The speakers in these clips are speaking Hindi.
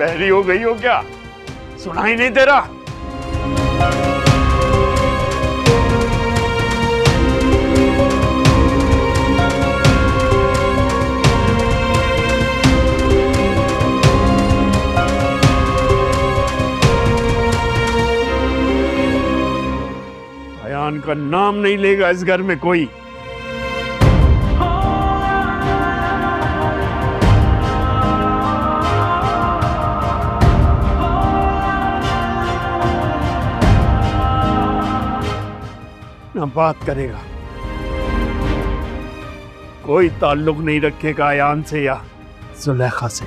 बहरी हो गई हो क्या? सुनाई नहीं दे रहा? अयान का नाम नहीं लेगा इस घर में कोई। ना बात करेगा, कोई ताल्लुक नहीं रखेगा अयान से या जुलेखा से।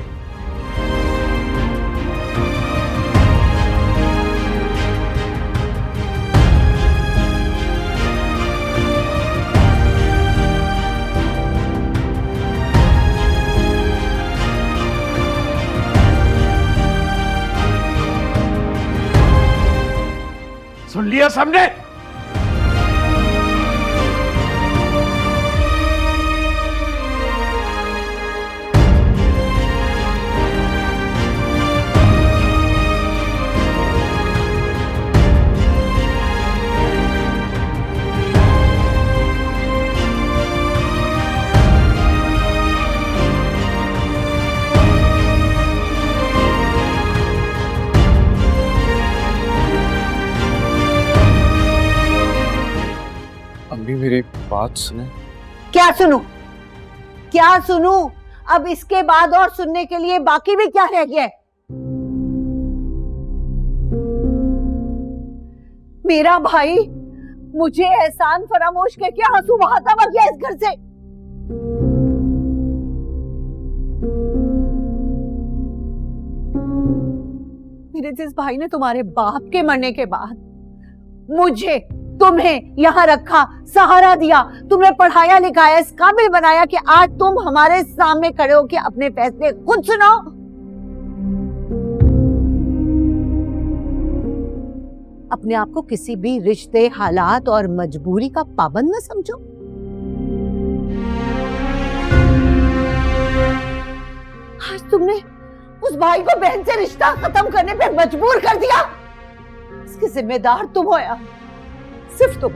सुन लिया सबने? अम्मी मेरी बात सुने। क्या सुनूं? क्या सुनूं? अब इसके बाद और सुनने के लिए बाकी भी क्या रह गया है? मेरा भाई मुझे एहसान फरामोश करके आंसू बहाता हुआ गया इस घर से। मेरे जिस भाई ने तुम्हारे बाप के मरने के बाद मुझे, तुम्हें यहां रखा, सहारा दिया, तुम्हें पढ़ाया लिखाया, इस काबिल बनाया कि आज तुम हमारे सामने खड़े हो कि अपने फैसले खुद सुनाओ। अपने आप को किसी भी रिश्ते, हालात और मजबूरी का पाबंद न समझो। आज तुमने उस भाई को बहन से रिश्ता खत्म करने पे मजबूर कर दिया। इसके जिम्मेदार तुम हो यार, सिर्फ तुम।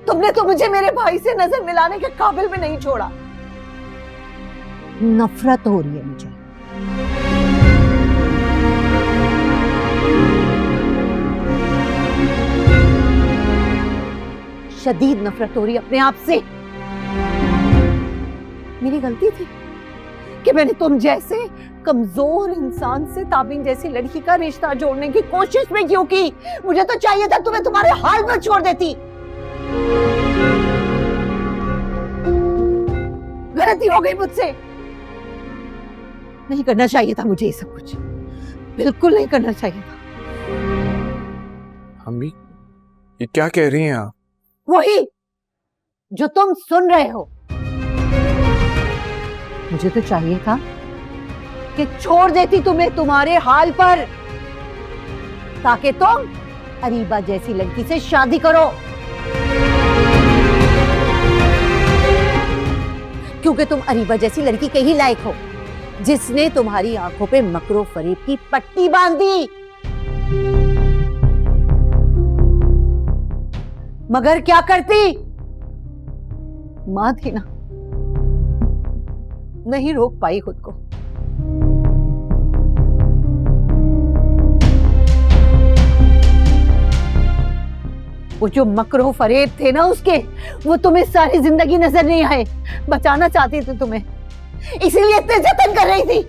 तुमने तो मुझे मेरे भाई से नजर मिलाने के काबिल भी नहीं छोड़ा। नफरत हो रही है मुझे। शदीद नफरत हो रही है अपने आप से। मेरी गलती थी कि मैंने तुम जैसे कमजोर इंसान से ताबिन जैसी लड़की का रिश्ता जोड़ने की कोशिश में क्यों की? मुझे तो चाहिए था तुम्हें तुम्हारे हाल में छोड़ देती। गलती हो गई मुझसे। नहीं करना चाहिए था मुझे ये सब कुछ, बिल्कुल नहीं करना चाहिए था। अम्मी ये क्या कह रही हैं आप? वही जो तुम सुन रहे हो। मुझे तो चाहिए था कि छोड़ देती तुम्हें तुम्हारे हाल पर, ताकि तुम अरीबा जैसी लड़की से शादी करो। क्योंकि तुम अरीबा जैसी लड़की के ही लायक हो, जिसने तुम्हारी आंखों पे मकरो फरेब की पट्टी बांधी। मगर क्या करती? मां थी ना, नहीं रोक पाई खुद को। वो जो मकरो फरेब थे ना उसके, वो तुम्हें सारी जिंदगी नजर नहीं आए। बचाना चाहती थी तुम्हें, इसीलिए इतने जतन कर रही थी।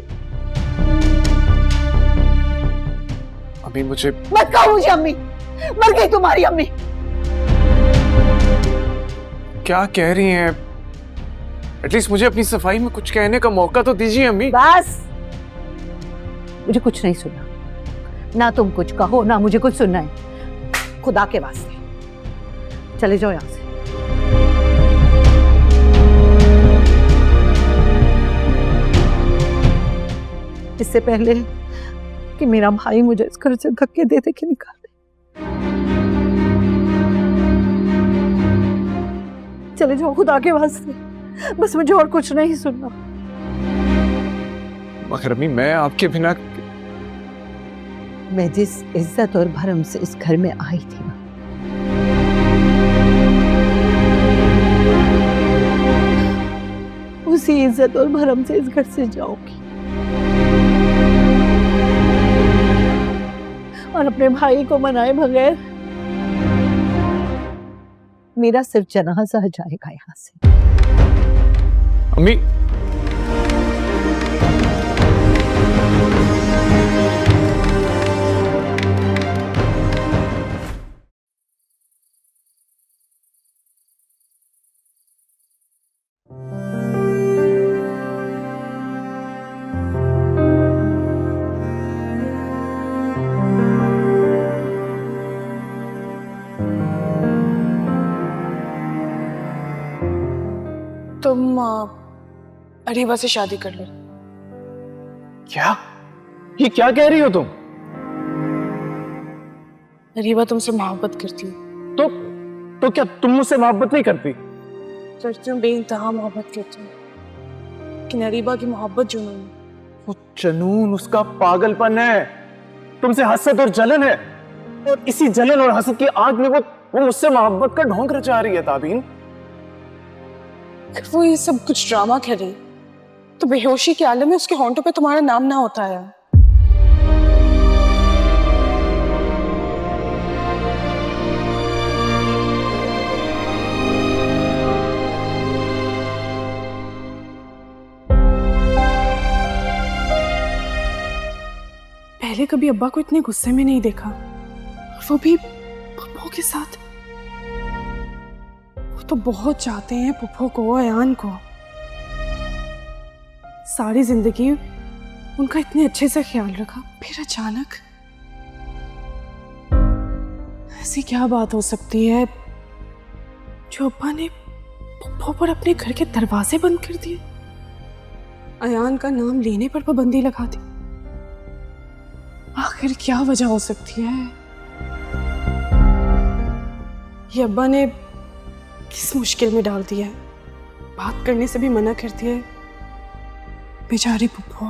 अम्मी मुझे मत कहो मुझे अम्मी, मर गई तुम्हारी अम्मी। क्या कह रही हैं? एटलीस्ट मुझे अपनी सफाई में कुछ कहने का मौका तो दीजिए अम्मी। बस, मुझे कुछ नहीं सुनना, ना तुम कुछ कहो ना मुझे कुछ सुनना है। खुदा के वास्ते चले जाओ यहां से। इससे पहले कि मेरा भाई मुझे इस घर से धक्के दे दे के निकाल दे। चले जाओ खुदा के वास्ते, बस मुझे और कुछ नहीं सुनना। मगर अम्मी मैं आपके बिना मैं जिस इज्जत और भरम से इस घर में आई थी ना, उसी इज्जत और भरम से इस घर से जाऊंगी और अपने भाई को मनाए बगैर मेरा सिर्फ जनाजा जाएगा यहाँ से। अम्मी तुम अरीबा से शादी कर लो। क्या? ये क्या कह रही हो तुम? अरीबा तुमसे मोहब्बत करती है। तो क्या तुम मुझसे मोहब्बत नहीं करती? करती हूँ, बेइंतहा मोहब्बत करती हूँ, लेकिन अरीबा की मोहब्बत जुनून है। वो जुनून उसका पागलपन है, तुमसे हसद और जलन है, और इसी जलन और हसद की आग में वो मुझसे मोहब्बत का ढोंग रचा रही है ताबीन। अगर वो ये सब कुछ ड्रामा कर रही तो बेहोशी के आलम में उसके होंठों पे तुम्हारा नाम ना होता है। पहले कभी अब्बा को इतने गुस्से में नहीं देखा, और वो भी पप्पो के साथ। वो तो बहुत चाहते हैं पप्पो को, अयान को। सारी जिंदगी उनका इतने अच्छे से ख्याल रखा, फिर अचानक ऐसी क्या बात हो सकती है जो अब्बा ने पप्पो पर अपने घर के दरवाजे बंद कर दिए, अयान का नाम लेने पर पाबंदी लगा दी। आखिर क्या वजह हो सकती है? ये अब्बा ने किस मुश्किल में डाल दिया है, बात करने से भी मना कर दिया है। बेचारी पुप्पो,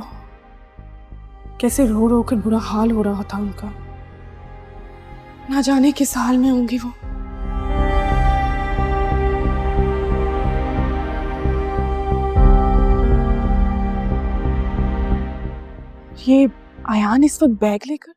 कैसे रो रो कर बुरा हाल हो रहा था उनका। ना जाने किस हाल में होंगी वो। ये अयान इस वक्त बैग लेकर